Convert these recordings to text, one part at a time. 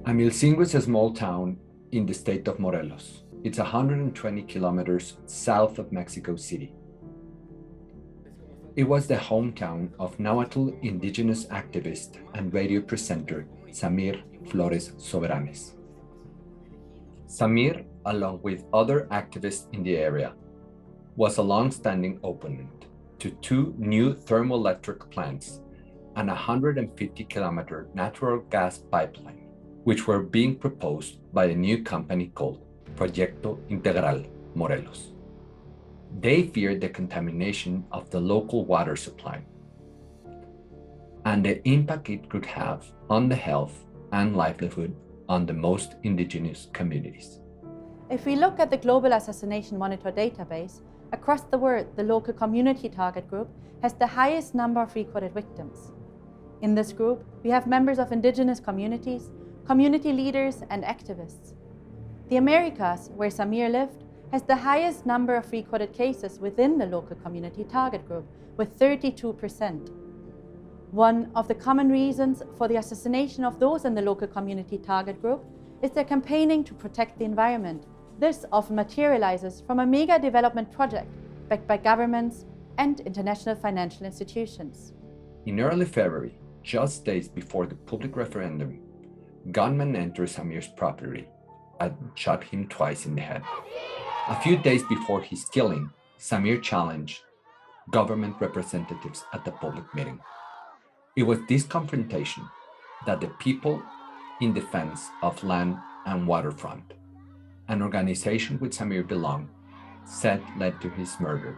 Amilcingo is a small town in the state of Morelos. It's 120 kilometers south of Mexico City. It was the hometown of Náhautl indigenous activist and radio presenter Samir Flores Soberanes. Samir, along with other activists in the area, was a long-standing opponent to two new thermoelectric plants and a 150-kilometer natural gas pipeline, which were being proposed by a new company called Proyecto Integral Morelos. They feared the contamination of the local water supply and the impact it could have on the health and livelihood on the most indigenous communities. If we look at the Global Assassination Monitor database, across the world, the local community target group has the highest number of recorded victims. In this group, we have members of indigenous communities, community leaders, and activists. The Americas, where Samir lived, has the highest number of recorded cases within the local community target group, with 32%. One of the common reasons for the assassination of those in the local community target group is their campaigning to protect the environment. This often materializes from a mega development project backed by governments and international financial institutions. In early February, just days before the public referendum, gunmen entered Samir's property and shot him twice in the head. A few days before his killing, Samir challenged government representatives at the public meeting. It was this confrontation that the People in Defense of Land and Waterfront, an organization which Samir belonged, said led to his murder.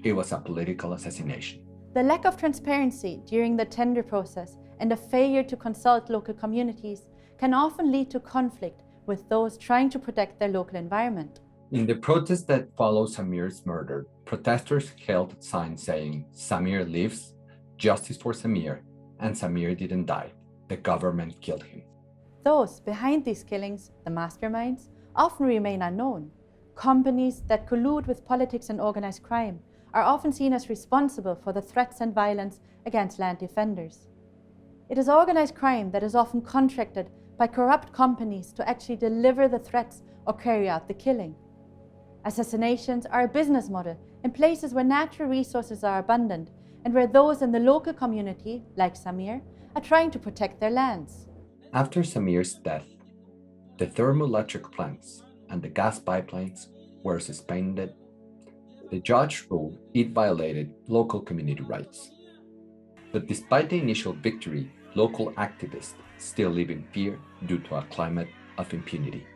It was a political assassination. The lack of transparency during the tender process and a failure to consult local communities can often lead to conflict with those trying to protect their local environment. In the protest that followed Samir's murder, protesters held signs saying, "Samir lives, justice for Samir, and Samir didn't die. The government killed him." Those behind these killings, the masterminds, often remain unknown. Companies that collude with politics and organized crime are often seen as responsible for the threats and violence against land defenders. It is organized crime that is often contracted by corrupt companies to actually deliver the threats or carry out the killing. Assassinations are a business model in places where natural resources are abundant and where those in the local community, like Samir, are trying to protect their lands. After Samir's death, the thermoelectric plants and the gas pipelines were suspended. The judge ruled it violated local community rights. But despite the initial victory, local activists still live in fear due to a climate of impunity.